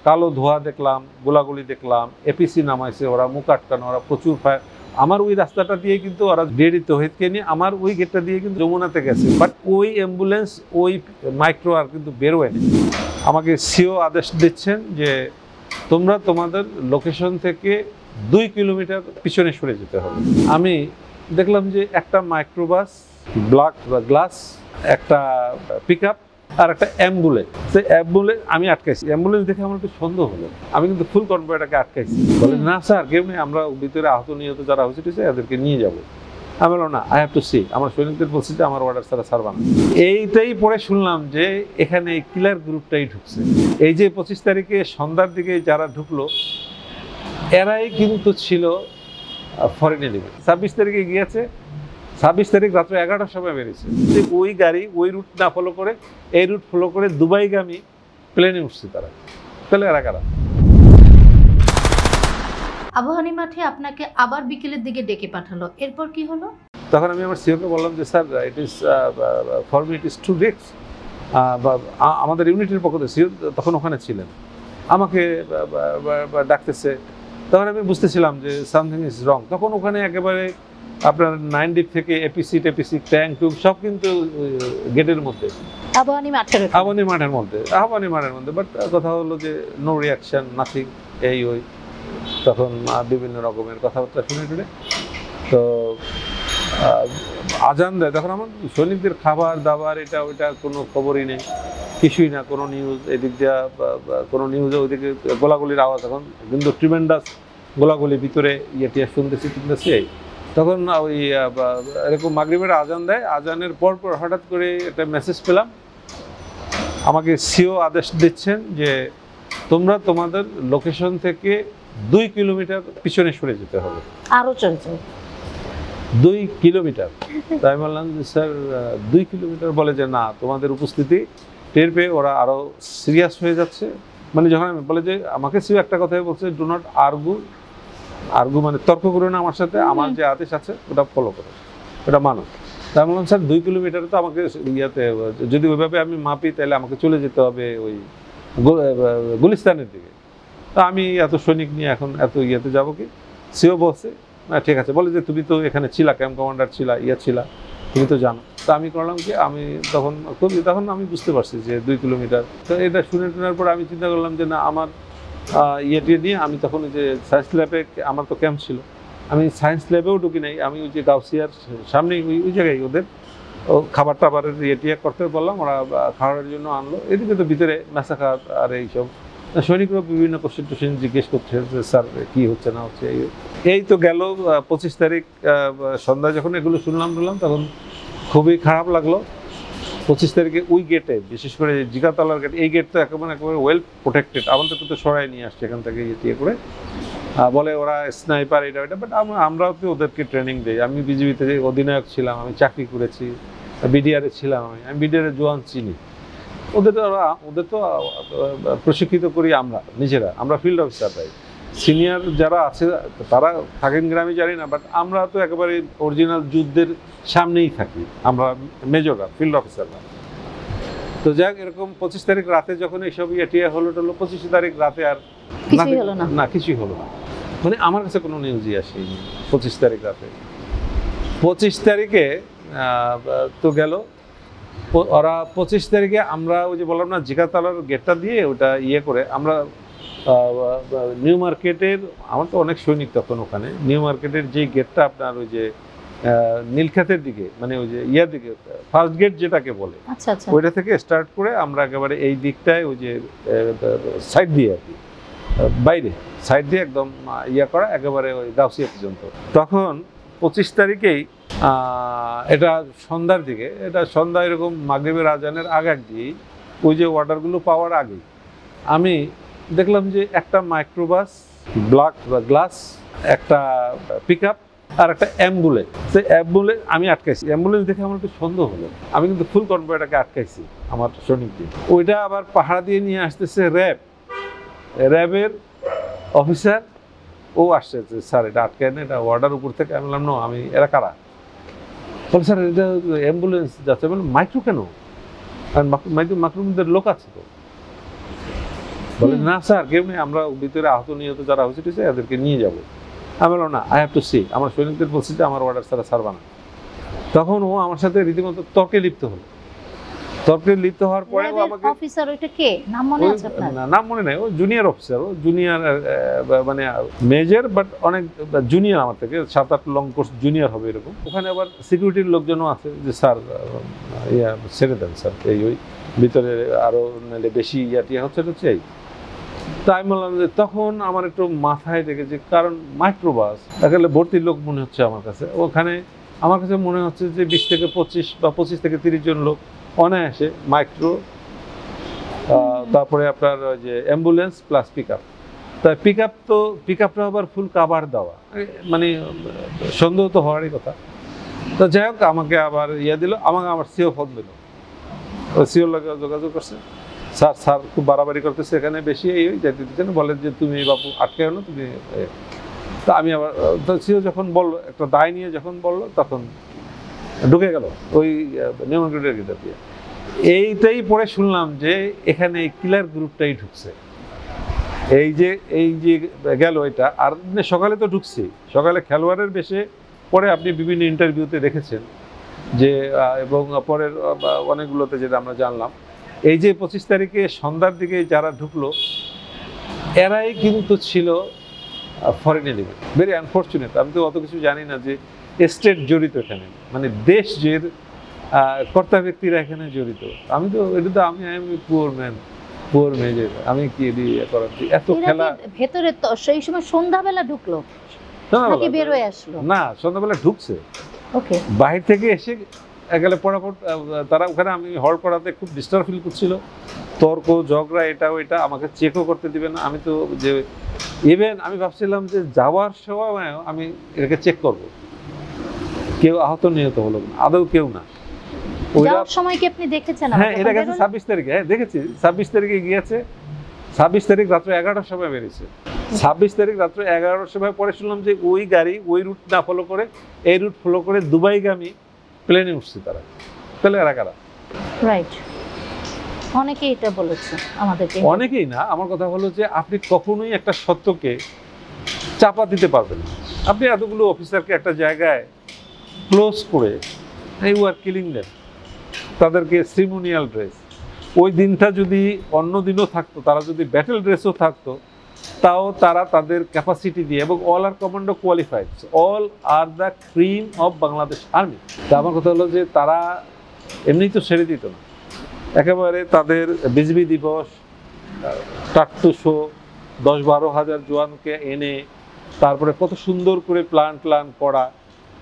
কালো ধোঁয়া দেখলাম, গোলাগুলি দেখলাম, এপিসি নামাইছে, ওরা মুখ আটকানো, ওরা প্রচুর ফায়ার। আমার ওই রাস্তাটা দিয়ে কিন্তু ওরা ডেডি তৌহিদকে নিয়ে আমার ওই গেটটা দিয়ে কিন্তু যমুনাতে গেছে, বাট ওই অ্যাম্বুলেন্স ওই মাইক্রো আর কিন্তু বেরোয়নি। আমাকে সিও আদেশ দিচ্ছেন যে তোমরা তোমাদের লোকেশন থেকে 2 কিলোমিটার পিছনে সরে যেতে হবে। আমি দেখলাম যে একটা মাইক্রোবাস, ব্ল্যাক বা গ্লাস, একটা পিক আপ আর একটা অ্যাম্বুলেন্স। সেই অ্যাম্বুলেন্স আমি আটকাইছি। অ্যাম্বুলেন্স দেখে আমার একটু সন্দেহ হলো। আমি কিন্তু ফুল কনভয়েটাকে আটকাইছি। বলে না স্যার, কেউ নেই, আমরা ভিতরে আহত নিহত যারা হয়েছে এদেরকে নিয়ে যাবো। আমি বললাম না, আই হ্যাভ টু সি। আমার সৈনিকদের বলছি যে আমার অর্ডার ছাড়া ছাড়বা না। এইটাই পরে শুনলাম যে এখানে কিলার গ্রুপটাই ঢুকছে। এই যে 25 তারিখে সন্ধ্যার দিকে যারা ঢুকলো এরাই কিন্তু ছিল ফরেন এলিমেন্ট। 26 তারিখে গিয়েছে, 26 তারিখ রাত্রে 11টার সময় বেরিয়েছে। ওই গাড়ি ওই রুট না ফলো করে এই রুট ফলো করে দুবাইগামী প্লেনে উঠছে তারা। তাহলে এরা কারা? আবু মাঠে আপনাকে আবার বিকেলের দিকে ডেকে পাঠালো, এরপর কি হলো? তখন আমি আমার সিওকে বললাম যে sir, it is for me it is two risk. আমাদের ইউনিটের পক্ষ থেকে সিও তখন ওখানে ছিলেন, আমাকে ডাকতেছে। তখন আমি বুঝতেছিলাম যে সামথিং ইজ রং। তখন ওখানে একেবারে আপনার 9 ডিপ থেকে এপিসি ট্যাঙ্ক টুব সব কিন্তু গেটের মধ্যে, আবাহনী মাঠের মধ্যে। বাট কথা হলো যে নো রিয়াকশন, নাথিং, এই ওই। তখন বিভিন্ন রকমের কথাবার্তা শুনে টুনে তো আজান দেয়। তখন আমার সৈনিকদের খাবার দাবার এটা ওইটা কোনো খবরই নেই, কিছুই না, কোনো নিউজ এদিক দিয়া কোনো নিউজে ওইদিকে গোলাগুলির আওয়াজ। এখন কিন্তু ট্রিমেন্ডাস গোলাগুলি ভিতরে টিয়া শুনতেছি। তখন ওই এরকম মাগরিবের আজান দেয়। আজানের পর হঠাৎ করে একটা মেসেজ পেলাম, আমাকে সিও আদেশ দিচ্ছেন যে তোমরা তোমাদের লোকেশন থেকে 2 কিলোমিটার পিছনে সরে যেতে হবে। আরো চলছে 2 কিলোমিটার। তাই আমি বললাম যে স্যার 2 কিলোমিটার, বলে যে না, তোমাদের উপস্থিতি টের পেয়ে ওরা আরো সিরিয়াস হয়ে যাচ্ছে। মানে যখন আমি বলে যে আমাকে সিও একটা কথাই বলছে, ডু নট আর্গু মানে তর্ক করো না আমার সাথে, আমার যে আদেশ আছে ওটা ফলো করো, ওটা মানো। তাই বললাম স্যার 2 কিলোমিটার তো আমাকে ইয়াতে যদি ওইভাবে আমি মাপি তাহলে আমাকে চলে যেতে হবে ওই গুলিস্তানের দিকে। তা আমি এত সৈনিক নিয়ে এখন এত ইয়েতে যাবো কি? সিও বলছে না ঠিক আছে। বলে যে তুমি তো এখানে ছিলা, ক্যাম্প কমান্ডার ছিলা, ছিলা, তুমি তো জানো। তা আমি করলাম কি, আমি তখন আমি বুঝতে পারছি যে 2 কিলোমিটার। তো এটা শুনে শোনার পর আমি চিন্তা করলাম যে না, আমার ইয়েটি নিয়ে আমি তখন ওই যে সায়েন্স ল্যাবে, আমার তো ক্যাম্প ছিল, আমি সায়েন্স ল্যাবেও ঢুকি নাই। আমি ওই যে গাউসিয়ার সামনে ওই জায়গায় ওদের খাবার টাবারের ইয়ে করতে বললাম, ওরা খাওয়ার জন্য আনলো। এদিকে তো ভিতরে মেসাখাত আর এইসব সৈনিকরা বিভিন্ন কোশ্চেন জিজ্ঞেস করছে যে স্যার কি হচ্ছে না হচ্ছে। এই তো গেল 25 তারিখ সন্ধ্যায় যখন এগুলো শুনলাম তখন খুবই খারাপ লাগলো। 25 তারিখে ওই গেটে, বিশেষ করে জিগাতলার গেট, এই গেট তো একেবারে ওয়েল প্রোটেক্টেড। আমাদেরকে তো সরাই নিয়ে আসছে এখান থেকে ইয়ে করে, বলে ওরা স্নাইপার এটা ওইটা। বাট আমরাও তো ওদেরকে ট্রেনিং দিই। আমি বিজিবিতে অধিনায়ক ছিলাম, আমি চাকরি করেছি, বিডিআরে ছিলাম, আমি বিডিআরের জওয়ান চিনি। ওদের তো প্রশিক্ষিত করি আমরা নিজেরা, আমরা ফিল্ড অফিসাররাই। সিনিয়র যারা আছে তারা থাকেন গ্রামে জানি না, বাট আমরা তো একেবারে অরিজিনাল যুদ্ধের সামনেই থাকি, আমরা মেজররা, ফিল্ড অফিসাররা। তো যাক, এরকম 25 তারিখ রাতে যখন এইসব ইয়ে হলো 25 তারিখ রাতে আর কিছুই হলো না। মানে আমার কাছে কোনো নিউজই আসেনি 25 তারিখ রাতে। 25 তারিখে তো গেল। ওরা 25 তারিখে আমরা ওই যে বললাম না, জিগাতলার গেটটা দিয়ে ওটা ইয়ে করে আমরা নিউ মার্কেটের, আমার তো অনেক সৈনিক তখন ওখানে, নিউ মার্কেটের যে গেটটা আপনার ওই যে নীলক্ষেতের দিকে, মানে ওই যে ইয়ার দিকে ফার্স্ট গেট যেটাকে বলে, ওইটা থেকে স্টার্ট করে আমরা একেবারে এই দিকটায় ওই যে সাইড দিয়ে আর কি, বাইরে সাইড দিয়ে একদম ইয়া করা একেবারে ওই গাউসিয়া পর্যন্ত। তখন 25 তারিখেই এটা সন্ধ্যার দিকে, এটা সন্ধ্যা এরকম মাগরিবের আজানের আগে দিয়ে ওই যে অর্ডারগুলো পাওয়ার আগে আমি দেখলাম যে একটা মাইক্রোবাস, ব্ল্যাক বা গ্লাস, একটা পিক আপ আর একটা অ্যাম্বুলেন্স। সেই অ্যাম্বুলেন্স আমি আটকাইছি। অ্যাম্বুলেন্স দেখে আমার একটু সন্দেহ হলো। আমি কিন্তু ফুল কনভয়েটাকে আটকাইছি আমার সৈনিকদের। ওইটা আবার পাহাড়া দিয়ে নিয়ে আসতেছে র্যাবের অফিসার। ও আসছে যে স্যার এটা আটকায় না, এটা অর্ডার উপর থেকে। আমি বললাম না, আমি এরা কারা? বলে স্যার এটা অ্যাম্বুলেন্স যাচ্ছে। বললাম মাইক্রো কেন? আর মাইক্রোর মধ্যে লোক আছে তো। বলে না স্যার কেউ নেই, আমরা ভিতরে আহত নিহত যারা হয়েছে এদেরকে নিয়ে যাব। আমি বললাম না, আই হ্যাভ টু সি, আমার সৈনিকদের বলছি যে আমার অর্ডার ছাড়া ছাড়বা না। তখন ও আমার সাথে রীতিমতো তর্কে লিপ্ত হলো। তর্কে লিপ্ত হওয়ার পরে ও আমাকে অফিসার, ওইটা কে, নাম মনে আছে আপনার? নাম মনে নাই, ও জুনিয়র অফিসার, ও জুনিয়র মানে মেজর বাট অনেক জুনিয়র, আমার থেকে 7-8 লং কোর্স জুনিয়র হবে এরকম। ওখানে আবার সিকিউরিটির লোকজনও আছে যে স্যার ছেড়ে দেন স্যার, এই ওই ভিতরে আরো নাহলে বেশি টিয়া হচ্ছে এই। তাই আমি বললাম যে তখন আমার একটু মাথায় রেখেছে, কারণ মাইক্রোবাস একেবারে ভর্তি লোক মনে হচ্ছে আমার কাছে। ওখানে আমার কাছে মনে হচ্ছে যে 20 থেকে 25 বা 25 থেকে 30 জন লোক অনায়াসে মাইক্রো, তারপরে আপনার ওই যে অ্যাম্বুলেন্স প্লাস পিক আপ। তাই পিক আপটা আবার ফুল কাভার দেওয়া, মানে সন্দেহ তো হওয়ারই কথা। তো যাই হোক, আমাকে আবার দিল, আমাকে আমার সিও ফোন দিল। ওই সিওর লোক যোগাযোগ করছে, স্যার খুব বাড়াবাড়ি করতেছে এখানে বেশি, এই যাইতে দিচ্ছেন, বলেন যে তুমি বাবু আটকে না তুমি। তা আমি আবার সিও যখন বললো, একটা দায় নিয়ে যখন বললো, তখন ঢুকে গেল ওই নিয়ম গ্রুপের ভিতর দিয়ে। এইটাই পরে শুনলাম যে এখানে কিলার গ্রুপটাই ঢুকছে। এই যে গেল এটা, আর সকালে তো ঢুকছি, সকালে খেলোয়াড়ের বেশে। পরে আপনি বিভিন্ন ইন্টারভিউতে দেখেছেন যে, এবং পরের অনেকগুলোতে যেটা আমরা জানলাম, এই যে 25 তারিখে সন্ধ্যার দিকে যারা ঢুকলো, এরাই কিন্তু ছিল ফরেন এলিমেন্ট। ভেরি আনফর্চুনেট, আমি তো অত কিছু জানি না যে স্টেট জড়িত এখানে, মানে দেশ যে কর্তা ব্যক্তিরা এখানে জড়িত। আমি তো এটা তো আমি পুয়ার মেজর, আমি কি করার এত খেলা ভেতরে। তো সেই সময় সন্ধ্যাবেলা ঢুকলো নাকি বের হয়ে আসলো? না, সন্ধ্যাবেলা ঢুকছে। ওকে, বাহির থেকে এসে গেলে পড়াপড় তারা ওখানে, আমি হল করাতে খুব ডিস্টার্ব ফিল করছিল, তর্ক ঝগড়া এটা ওইটা, আমাকে চেকও করতে দিবে না। আমি তো যে ইভেন আমি ভাবছিলাম যে যাওয়ার সময় আমি এটাকে চেক করব, কেউ আহত নিহত হলো না, আদৌ কেউ না। যাওয়ার সময় কি আপনি দেখেছেন? হ্যাঁ, এটা গেছে 26 তারিখে। হ্যাঁ দেখেছি, 26 তারিখে গিয়েছে। 26 তারিখ রাত্রে 11টার সময় বেরিয়েছে। 26 তারিখ রাত্রে 11টার সময় পরে শুনলাম যে ওই গাড়ি ওই রুট না ফলো করে, এই রুট ফলো করে দুবাইগামী প্লেনে উঠছে তারা। তাহলে এরা কারা? রাইট, অনেকেই এটা বলেছে আমাদেরকে। অনেকেই না, আমার কথা হলো যে আপনি কখনোই একটা সত্যকে চাপা দিতে পারবেন না। আপনি এতগুলো অফিসারকে একটা জায়গায় ক্লোজ করে, এই ওয়ার কিলিং দেম, তাদেরকে সিরিমোনিয়াল ড্রেস, ওই দিনটা যদি অন্য দিনও থাকতো, তারা যদি ব্যাটেল ড্রেসও থাকতো, তাও তারা তাদের ক্যাপাসিটি দিয়ে, এবং all are commando qualified, all are the cream of Bangladesh army. তা আমার কথা হলো যে তারা এমনি তো ছেড়ে দিত না, একেবারে তাদের বিজেপি দিবস, টাট্টু 10-12 হাজার জওয়ানকে এনে তারপরে কত সুন্দর করে প্ল্যান করা,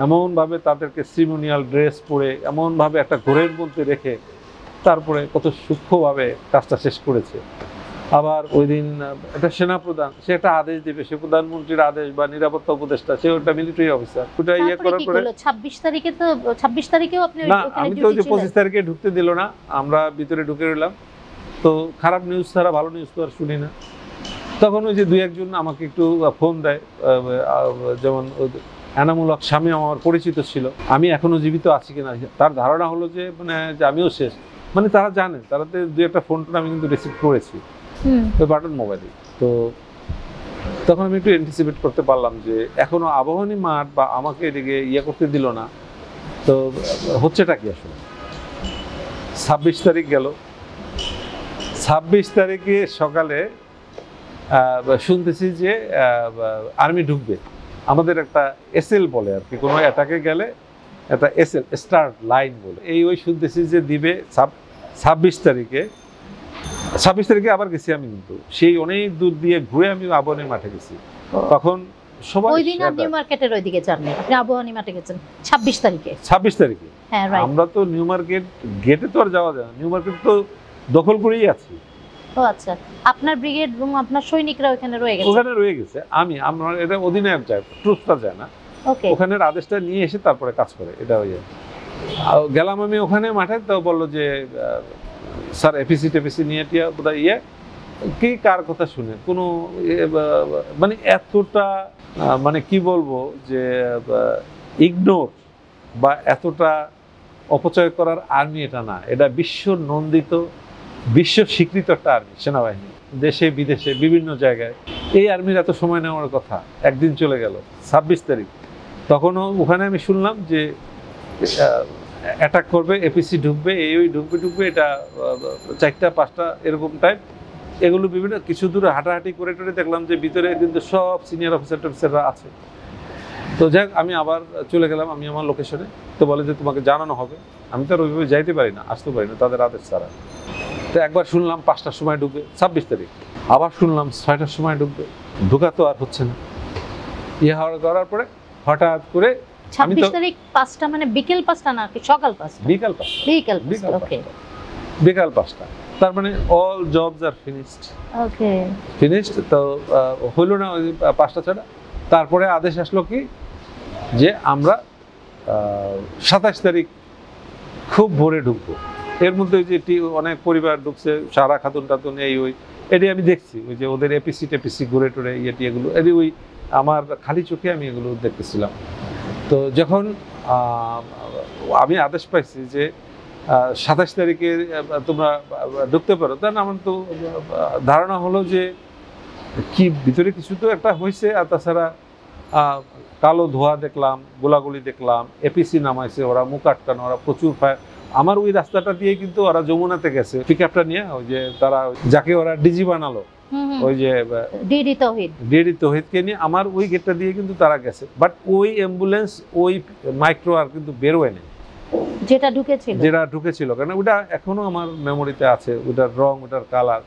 এমনভাবে তাদেরকে সিরিমোনিয়াল ড্রেস পরে এমনভাবে একটা ঘোরের মধ্যে রেখে তারপরে কত সূক্ষ্মভাবে কাজটা শেষ করেছে। আবার ওই দিন একটা সেনাপ্রধান, সে একটা আদেশ দেবে, সে প্রধানমন্ত্রীর আদেশ বা নিরাপত্তা উপদেষ্টা, সে ওটা মিলিটারি অফিসার, ওটা করার পরে 26 তারিখে তো 26 তারিখেও আপনি না, আমি তো যে 25 তারিখে ঢুকতে দিল না, আমরা ভিতরে ঢুকে রইলাম। তো খারাপ নিউজ ছাড়া ভালো নিউজ তো আর শুনি না। তখন ওই যে 2-1 জন আমাকে একটু ফোন দেয়, যেমন এনামুল হক স্বামী আমার পরিচিত ছিল, আমি এখনো জীবিত আছি কিনা। তার ধারণা হলো যে মানে যে আমিও শেষ, মানে তারা জানে, তারাতে 2-1টা ফোন আমি কিন্তু রিসিভ করেছি ওই বাটন মোবাইলে। তো তখন আমি একটু অ্যান্টিসিপেট করতে পারলাম যে এখনো আবাহনী মাঠ বা আমাকে এদিকে করতে দিল না, তো হচ্ছেটা কি আসলে। 26 তারিখ গেল, 26 তারিখে সকালে শুনতেছি যে আর্মি ঢুকবে। আমাদের একটা এসএল বলে আর কি, কোনো অ্যাটাকে গেলে একটা এসএল, স্টার্ট লাইন বলে, ওই শুনতেছি যে দিবে 26 তারিখে। 26 তারিখে আবার গেছি আমি, কিন্তু সেই অনেক দূর দিয়ে ঘুরে আমি আবাহনী মাঠে গেছি। তখন সবাই ওই দিন আপনি মার্কেটের ওইদিকে যাননি, আপনি আবাহনী মাঠে গেছেন 26 তারিখে। 26 তারিখে হ্যাঁ, রাইট। আমরা তো নিউ মার্কেট গেটে তো আর যাওয়া যায় না, নিউ মার্কেট তো দখল করেই আছি। ও আচ্ছা, আপনার ব্রিগেড রুম, আপনার সৈনিকরা ওখানে রয়ে গেছে? ওখানে রয়ে গেছে। আমার এটা অধিনায়ক যায়, ট্রুপটা যায় না। ওকে, ওখানের আদেশটা নিয়ে এসে তারপরে কাজ করে, এটা হয়ে যায়। গেলাম আমি ওখানে মাঠে, তো বললো যে স্যার এপিসি নিয়ে বোধহয় কি কার কথা শুনে কোনো মানে এতটা মানে কি বলবো যে ইগনোর বা এতটা অপচয় করার আর্মি এটা না, এটা বিশ্ব নন্দিত, বিশ্ব স্বীকৃত একটা আর্মি, সেনাবাহিনী। দেশে বিদেশে বিভিন্ন জায়গায়। এই আর্মির এত সময় নেওয়ার কথা, একদিন চলে গেল 26 তারিখ। তখনও ওখানে আমি শুনলাম যে অ্যাটাক করবে, এপিসি ঢুকবে, ওই ঢুকবে, এটা 4টা 5টা এরকম টাইপ। এগুলো বিভিন্ন কিছু দূরে হাঁটাহাঁটি করে টরে দেখলাম যে ভিতরে কিন্তু সব সিনিয়র অফিসাররা আছে। তো যাক, আমি আবার চলে গেলাম আমি আমার লোকেশনে। তো বলে যে তোমাকে জানানো হবে। আমি তো আর ওইভাবে যাইতে পারি না, আসতে পারি না তাদের আদেশ ছাড়া। তো একবার শুনলাম 5টার সময় ঢুকবে 26 তারিখ, আবার শুনলাম 6টার সময় ঢুকবে। ঢুকা তো আর হচ্ছে না। করার পরে হঠাৎ করে 26 তারিখ 5টা মানে বিকেল 5টা নাকি সকাল 5টা? বিকাল 5টা। বিকেল ওকে, বিকাল 5টা। তার মানে অল জবস আর ফিনিশড। ওকে, ফিনিশড। তো হলো না ওই 5টা 6টা। তারপরে আদেশ আসলো কি যে আমরা 27 তারিখ খুব ভোরে ঢুকবো। এর মধ্যে ওই যে অনেক পরিবার ঢুকছে, সারা খাতুন টাতুন ওই এটি আমি দেখছি, ওই যে ওদের এপিসি ঘুরে টুরে এগুলো ওই আমার খালি চোখে আমি এগুলো দেখতেছিলাম। তো যখন আমি আদেশ পাইছি যে 27 তারিখে তোমরা ঢুকতে পারো, তখন আমার তো ধারণা হলো যে কি ভিতরে কিছু তো একটা হয়েছে। আর তাছাড়া কালো ধোয়া দেখলাম, গোলাগুলি দেখলাম, এপিসি নামাইছে, ওরা মুখ আটকানো, ওরা প্রচুর ফায়ার। আমার ওই রাস্তাটা দিয়ে কিন্তু ওরা যমুনাতে গেছে পিকআপটা নিয়ে, ওই যে তারা যাকে ওরা ডিজি বানালো, ওই যে ডিডি তৌহিদকে নিয়ে আমার ওই গেটটা দিয়ে কিন্তু তারা গেছে। বাট ওই অ্যাম্বুলেন্স ওই মাইক্রো আর কিন্তু বেরোয় নেই, যেটা ঢুকেছিল, কারণ ওটা এখনো আমার মেমোরিতে আছে, ওটার রং, ওটার কালার।